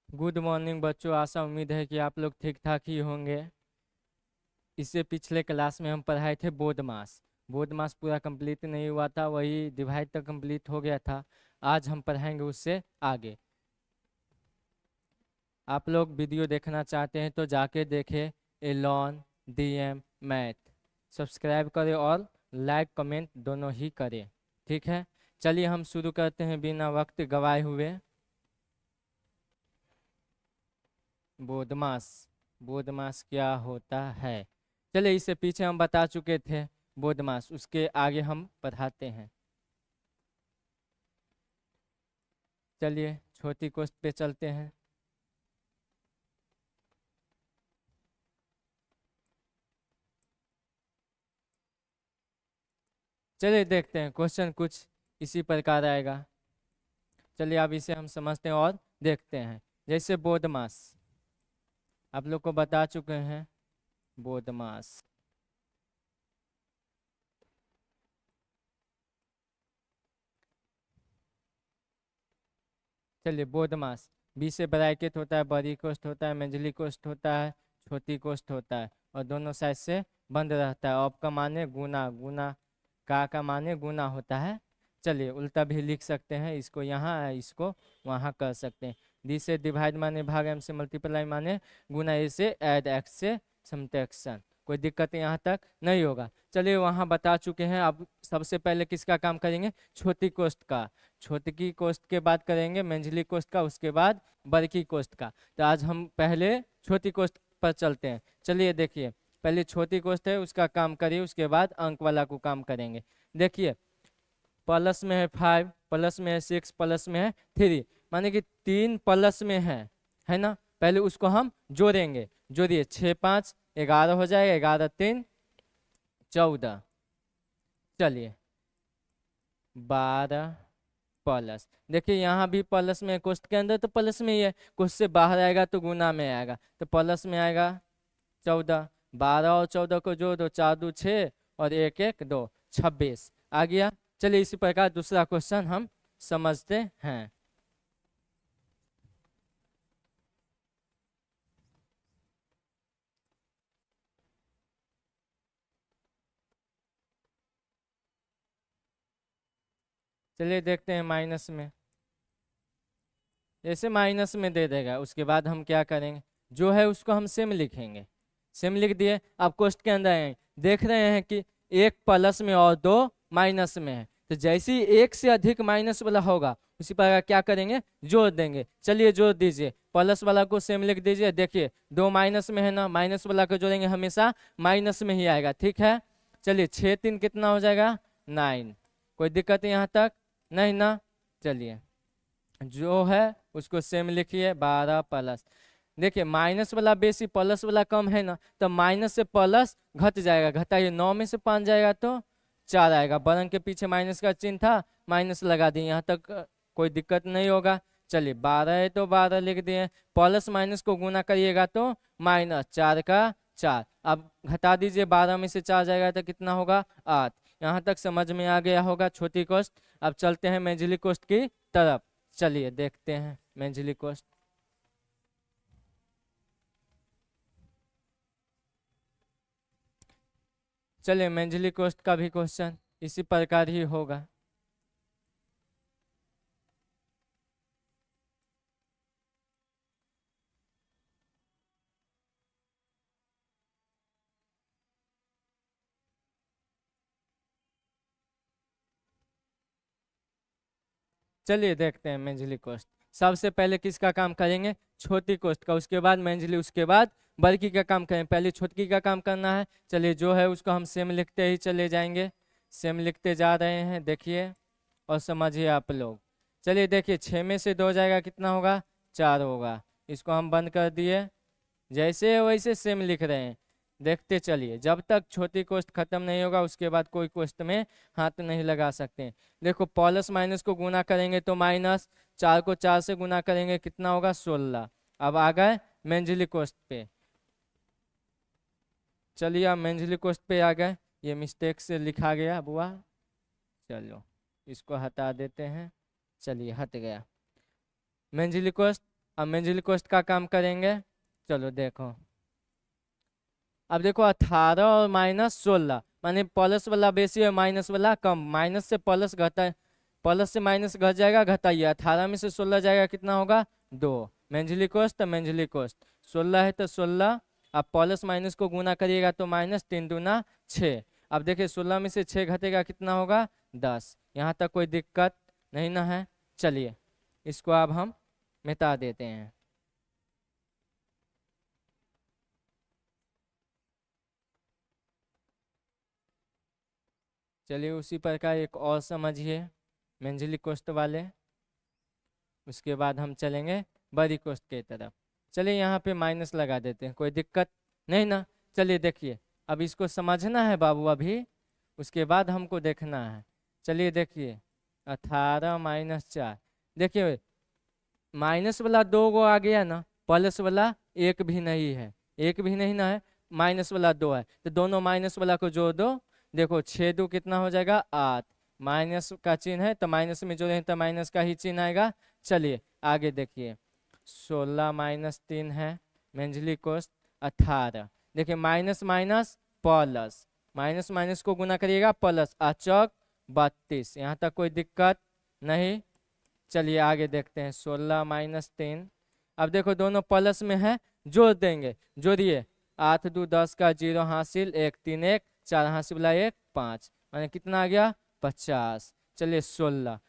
Good morning बच्चों, आशा उम्मीद है कि आप लोग ठीक ठाक ही होंगे। इससे पिछले क्लास में हम पढ़ाए थे बोध मास। बोध मास पूरा कंप्लीट नहीं हुआ था, वही डिवाइड तक कंप्लीट हो गया था। आज हम पढ़ाएंगे उससे आगे। आप लोग वीडियो देखना चाहते हैं तो जाके देखें एलॉन डीएम मैथ। सब्सक्राइब करें और लाइक कमेंट दोनों ही करें। ठीक है, चलिए हम शुरू करते हैं बिना वक्त गवाए हुए। बोधमास, बोधमास क्या होता है? चलिए, इससे पीछे हम बता चुके थे बोधमास, उसके आगे हम पढ़ाते हैं। चलिए छोटी कोष्ठ पे चलते हैं। चलिए देखते हैं, क्वेश्चन कुछ इसी प्रकार आएगा। चलिए अब इसे हम समझते हैं और देखते हैं। जैसे बोधमास आप लोग को बता चुके हैं। बोधमास, चलिए बोधमास, बी से ब्रैकेट होता है, बड़ी कोष्ठ होता है, मंझली कोष्ठ होता है, छोटी कोष्ठ होता है, और दोनों साइड से बंद रहता है। ऑफ का माने गुना, गुना का माने गुना होता है। चलिए उल्टा भी लिख सकते हैं, इसको यहाँ इसको वहाँ कर सकते हैं। डी से डिवाइड माने भाग, एम से मल्टीप्लाई माने गुना, ए से ऐड, एक्स से सब्ट्रैक्शन। कोई दिक्कत यहाँ तक नहीं होगा। चलिए वहाँ बता चुके हैं। अब सबसे पहले किसका काम करेंगे? छोटी कोष्ठ का। छोटी कोष्ठ के बाद करेंगे मंझली कोष्ठ का, उसके बाद बड़की कोष्ठ का। तो आज हम पहले छोटी कोष्ठ पर चलते हैं। चलिए देखिए, पहले छोटी कोष्ठ है उसका काम करिए, उसके बाद अंक वाला को काम करेंगे। देखिए प्लस में है 5, प्लस में है 6, प्लस में है 3, माने कि 3 प्लस में है ना। पहले उसको हम जोड़ेंगे। जोड़िए, 6 5 11 हो जाएगा, 11 3 14। चलिए 12 प्लस, देखिए यहाँ भी प्लस में, कोष्ठ के अंदर तो प्लस में ही है, कोष्ठ से बाहर आएगा तो गुना में आएगा, तो प्लस में आएगा 14। 12 और 14 को जोड़ दो, 4 2 6 और 1 1 2, 26 आ गया। चलिए इसी प्रकार दूसरा क्वेश्चन हम समझते हैं। चलिए देखते हैं माइनस में। जैसे माइनस में दे देगा, उसके बाद हम क्या करेंगे? जो है उसको हम सेम लिखेंगे। सेम लिख दिए। अब क्वेश्चन के अंदर आए, देख रहे हैं कि एक प्लस में और 2 माइनस में है, तो जैसे ही एक से अधिक माइनस वाला होगा उसी पर क्या करेंगे? जोड़ देंगे। चलिए जोड़ दीजिए, प्लस वाला को सेम लिख दीजिए। देखिए 2 माइनस में है ना, माइनस वाला को जोड़ेंगे हमेशा माइनस में ही आएगा। ठीक है, चलिए 6 3 कितना हो जाएगा? 9। कोई दिक्कत यहाँ तक नहीं ना। चलिए जो है उसको सेम लिखिए, 12 प्लस। देखिए माइनस वाला बेसी, प्लस वाला कम है ना, तो माइनस से प्लस घट जाएगा, घटाइए, 9 में से 5 जाएगा तो 4 आएगा। बरंग के पीछे माइनस का चिन्ह था, माइनस लगा दिए, यहाँ तक कोई दिक्कत नहीं होगा। चलिए 12 है तो 12 लिख दिए। प्लस माइनस को गुना करिएगा तो माइनस 4 का 4। अब घटा दीजिए, 12 में से 4 जाएगा तो कितना होगा? 8। यहाँ तक समझ में आ गया होगा छोटी कोष्ठ। अब चलते हैं मेजली कोष्ठ की तरफ। चलिए देखते हैं मेंझली कोष्ठ। चलिए मेंझली कोष्ठ का भी क्वेश्चन इसी प्रकार ही होगा। चलिए देखते हैं मेंझली कोष्ठ। सबसे पहले किसका काम करेंगे? छोटी कोष्ठ का, उसके बाद मेंझली, उसके बाद बड़की का काम करें। पहले छोटकी का काम करना है। चलिए जो है उसको हम सेम लिखते ही चले जाएंगे। सेम लिखते जा रहे हैं, देखिए और समझिए आप लोग। चलिए देखिए 6 में से 2 जाएगा, कितना होगा? 4 होगा। इसको हम बंद कर दिए, जैसे है वैसे सेम लिख रहे हैं। देखते चलिए, जब तक छोटी कोष्ठ खत्म नहीं होगा उसके बाद कोई कोष्ठ में हाथ नहीं लगा सकते। देखो प्लस माइनस को गुना करेंगे तो माइनस, 4 को 4 से गुना करेंगे कितना होगा? 16। अब आ गए मेंझली कोष्ठ पे। चलिए अब मेंझली कोष्ठ पे आ गए, ये मिस्टेक से लिखा गया बुआ, चलो इसको हटा देते हैं। चलिए हट गया मेंझली कोष्ठ। अब मेंजिली कोष्ट का काम करेंगे। चलो देखो, अब देखो 18 और -16, माने प्लस वाला बेसी है माइनस वाला कम, माइनस से प्लस घटा, प्लस से माइनस घट जाएगा, घटाइए 18 में से 16 जाएगा, कितना होगा 2। मेंजिली कोष्ट तो मेंजिली कोष्ट 16 है तो 16, अब प्लस माइनस को गुना करिएगा तो माइनस, 3 दूना 6। अब देखिए 16 में से 6 घटेगा, कितना होगा 10। यहाँ तक कोई दिक्कत नहीं ना है। चलिए इसको अब हम मिटा देते हैं। चलिए उसी प्रकार एक और समझिए मेंजिली कोष्ट वाले, उसके बाद हम चलेंगे बड़ी कोष्ट की तरफ। चलिए यहाँ पे माइनस लगा देते हैं, कोई दिक्कत नहीं ना। चलिए देखिए, अब इसको समझना है बाबू अभी, उसके बाद हमको देखना है। चलिए देखिए 18 -4, देखिए माइनस वाला 2 गो आ गया ना, प्लस वाला एक भी नहीं है, एक भी नहीं ना है, माइनस वाला 2 है, तो दोनों माइनस वाला को जोड़ दो। देखो 6 2 कितना हो जाएगा 8, माइनस का चिन्ह है तो माइनस में जोड़ें तो माइनस का ही चिन्ह आएगा। चलिए आगे देखिए 16 -3 है, मेंजिली कोष्ट 18। देखिए minus minus plus, minus minus को गुना करिएगा प्लस, अचौक 32। यहाँ तक कोई दिक्कत नहीं। चलिए आगे देखते हैं 16 -3। अब देखो दोनों प्लस में है, जोड़ देंगे, जोड़िए 8 2 10 का 0 हासिल, 1 3 1 4 हासिल वाला 1 5, माने कितना आ गया 50। चलिए 16,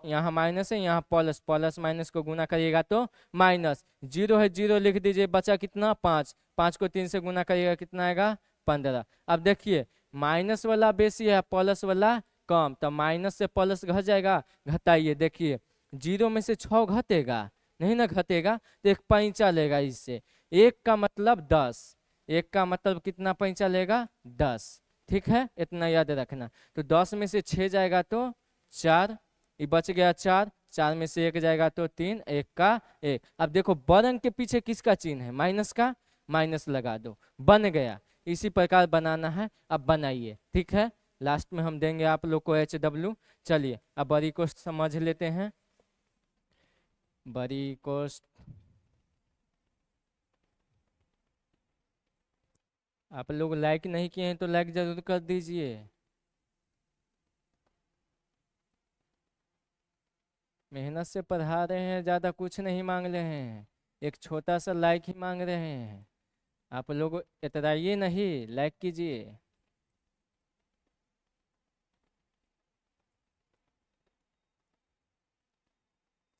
यहाँ माइनस है यहाँ प्लस, प्लस माइनस को गुना करिएगा तो माइनस, 0 है 0 लिख दीजिए, बचा कितना 5, 5 को 3 से गुना करिएगा कितना आएगा 15। अब देखिए माइनस वाला बेसी है प्लस वाला कम, तो माइनस से प्लस घट जाएगा, घटाइए। देखिए 0 में से 6 घटेगा नहीं ना, घटेगा तो एक पैंचा लेगा इससे, 1 का मतलब 10, 1 का मतलब कितना पैंचा लेगा 10। ठीक है, इतना याद रखना। तो 10 में से 6 जाएगा तो 4, ये बच गया 4, 4 में से 1 जाएगा तो 3, 1 का 1। अब देखो बरंग के पीछे किसका चिन्ह है, माइनस का, माइनस लगा दो, बन गया। इसी प्रकार बनाना है, अब बनाइए। ठीक है, लास्ट में हम देंगे आप लोग को HW। चलिए अब बड़ी कोष्ट समझ लेते हैं। बड़ी कोष्ट, आप लोग लाइक नहीं किए हैं तो लाइक जरूर कर दीजिए। मेहनत से पढ़ा रहे हैं, ज़्यादा कुछ नहीं मांग रहे हैं, एक छोटा सा लाइक ही मांग रहे हैं। आप लोग इतराइए नहीं, लाइक कीजिए।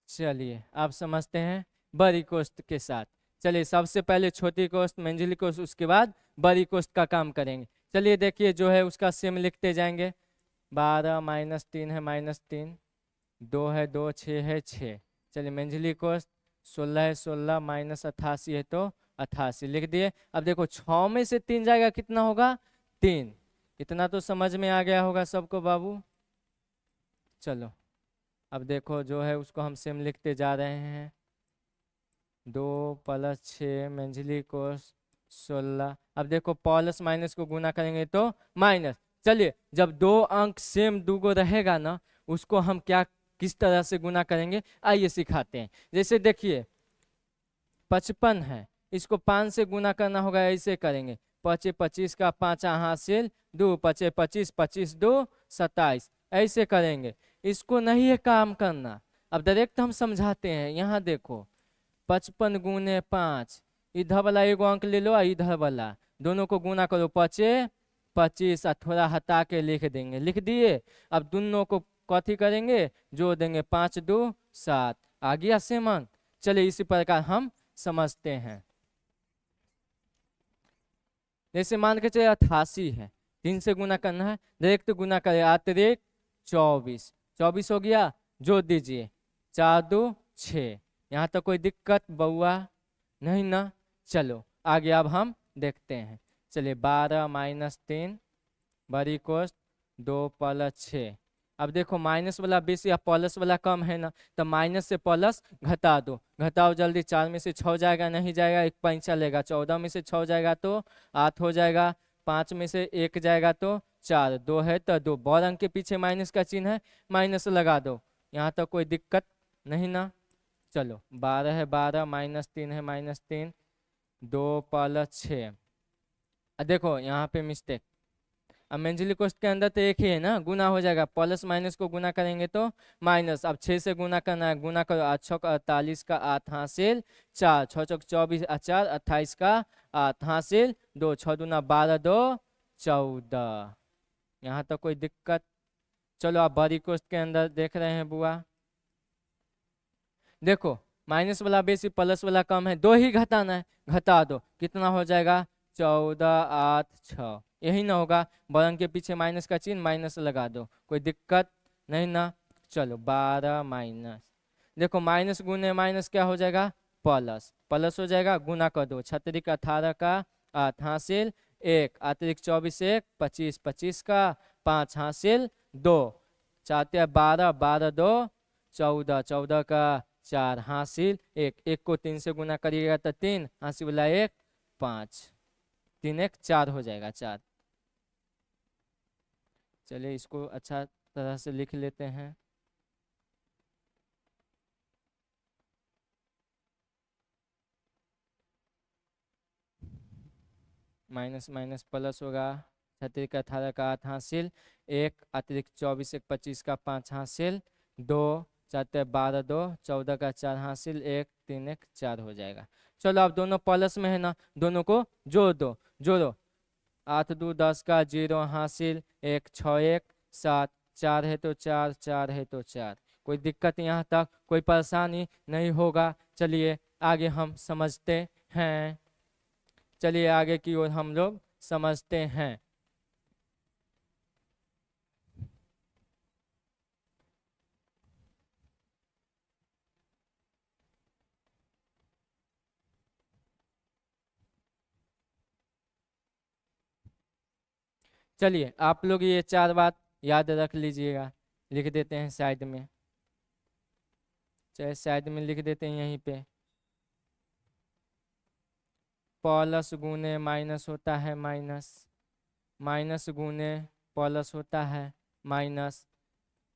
चलिए आप समझते हैं बड़ी कोष्ट के साथ। चलिए सबसे पहले छोटी कोष्ट मेंजिली कोष्ट, उसके बाद बड़ी कोष्ट का काम करेंगे। चलिए देखिए जो है उसका सेम लिखते जाएंगे। 12 -3 है -3, 2 है 2, 6 है 6। चलिए मेंजिली कोष्ट 16 है 16, -88 है तो 88 लिख दिए। अब देखो 6 में से 3 जाएगा, कितना होगा 3। इतना तो समझ में आ गया होगा सबको बाबू। चलो अब देखो जो है उसको हम सेम लिखते जा रहे हैं। 2 + 6 मेंजिली कोष्ट 16। अब देखो प्लस माइनस को गुना करेंगे तो माइनस। चलिए जब 2 अंक सेम दूगो रहेगा ना, उसको हम क्या किस तरह से गुना करेंगे आइए सिखाते हैं। जैसे देखिए 55 है, इसको 5 से गुना करना होगा, ऐसे करेंगे 5 25 का 5 हासिल 2, 5 25 25 2 27, ऐसे करेंगे। इसको नहीं है काम करना, अब डायरेक्ट हम समझाते हैं। यहाँ देखो 55 × 5, इधर वाला एगो अंक ले लो और इधर वाला, दोनों को गुना करो 5 25, और थोड़ा हटा के लिख देंगे, लिख दिए। अब दोनों को कथी करेंगे, जोड़ देंगे, 5 2 7, आ गया सेम अंक। चलिए इसी प्रकार हम समझते हैं। जैसे मान के चलिए 88 है, 3 से गुना करना है, डायरेक्ट गुना करें, 8 24, 24 हो गया, जोड़ दीजिए 4 2 6। यहाँ तक कोई दिक्कत बउआ नहीं ना। चलो आगे अब हम देखते हैं। चलिए 12 -3 बड़ी कोष्ट 2 + 6। अब देखो माइनस वाला बेसी या प्लस वाला कम है ना, तो माइनस से प्लस घटा दो, घटाओ जल्दी। 4 में से 6 जाएगा, नहीं जाएगा, एक पैंचा लेगा। 14 में से 6 जाएगा तो 8 हो जाएगा। 5 में से 1 जाएगा तो 4, 2 है तो 2, बड़ अंक के पीछे माइनस का चिन्ह है, माइनस लगा दो। यहाँ तक कोई दिक्कत नहीं ना। चलो 12 है 12, -3 है -3, 2 + 6। अब देखो यहाँ पे मिस्टेक। अब मेंजिली कोष्ट के अंदर तो एक ही है ना, गुना हो जाएगा, प्लस माइनस को गुना करेंगे तो माइनस। अब 6 से गुना करना है, गुना करो, 8 छक 48 का 8 हासिल 4, 6 चौक 24, 4 28 का 8 हासिल 2, 6 दूना 12, 2 14। यहाँ तक कोई दिक्कत? चलो आप बड़ी कोष्ट के अंदर देख रहे हैं बुआ, देखो माइनस वाला बेसी प्लस वाला कम है, दो ही घटाना है, घटा दो, कितना हो जाएगा 14 8 6, यही ना होगा। बरंग के पीछे माइनस का चिन्ह, माइनस लगा दो, कोई दिक्कत नहीं ना। चलो 12 माइनस, देखो माइनस गुने माइनस क्या हो जाएगा, प्लस, प्लस हो जाएगा, गुना कर दो, 36 18 का 8 हासिल 1, अतिरिक्त 24 1 25, 25 का 5 हासिल 2, 4 12, 12 2 14, 14 का 4 हासिल 1, 1 को 3 से गुना करिएगा तो 3, हासिल वाला 1 5, 3 1 4 हो जाएगा 4। चलिए इसको अच्छा तरह से लिख लेते हैं। माइनस माइनस प्लस होगा, 36 का 18 का 8 हासिल 1, अतिरिक्त 24 1 25 का 5 हासिल 2, 4 12 2 14 का 4 हासिल 1, 3 1 4 हो जाएगा। चलो अब दोनों प्लस में है ना, दोनों को जोड़ दो, जोड़ो, 8 2 10 का 0 हासिल 1, 6 1 7, 4 है तो 4, 4 है तो 4। कोई दिक्कत यहाँ तक, कोई परेशानी नहीं होगा। चलिए आगे हम समझते हैं, चलिए आगे की ओर हम लोग समझते हैं। चलिए आप लोग ये 4 बात याद रख लीजिएगा, लिख देते हैं साइड में, चाहे साइड में लिख देते हैं यहीं पे। प्लस गुने माइनस होता है माइनस, माइनस गुने प्लस होता है माइनस,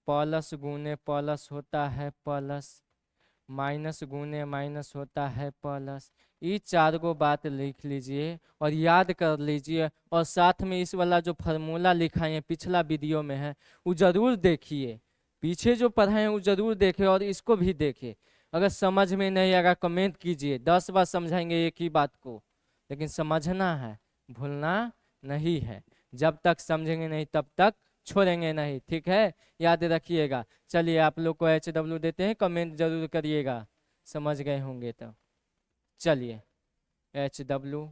प्लस गुने प्लस होता है प्लस, माइनस गुने माइनस होता है प्लस। ये 4 गो बात लिख लीजिए और याद कर लीजिए, और साथ में इस वाला जो फार्मूला लिखा है पिछला वीडियो में है वो जरूर देखिए, पीछे जो पढ़ाए हैं वो जरूर देखे और इसको भी देखे। अगर समझ में नहीं आएगा कमेंट कीजिए, 10 बार समझाएंगे एक ही बात को, लेकिन समझना है, भूलना नहीं है। जब तक समझेंगे नहीं तब तक छोड़ेंगे नहीं, ठीक है, याद रखिएगा। चलिए आप लोग को HW देते हैं, कमेंट जरूर करिएगा, समझ गए होंगे तो। चलिए HW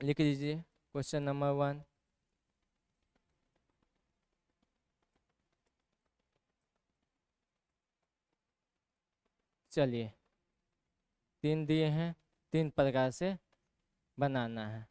लिख लीजिए, क्वेश्चन नंबर 1। चलिए 3 दिए हैं, 3 प्रकार से बनाना है।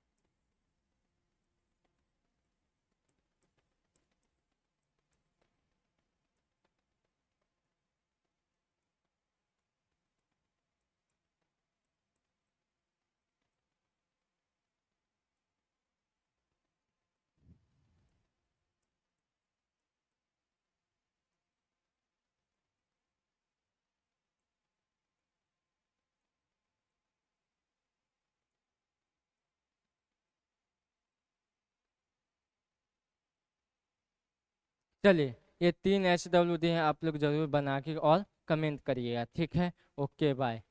चलिए ये 3 HW दिए हैं, आप लोग जरूर बना के और कमेंट करिएगा, ठीक है, ओके बाय।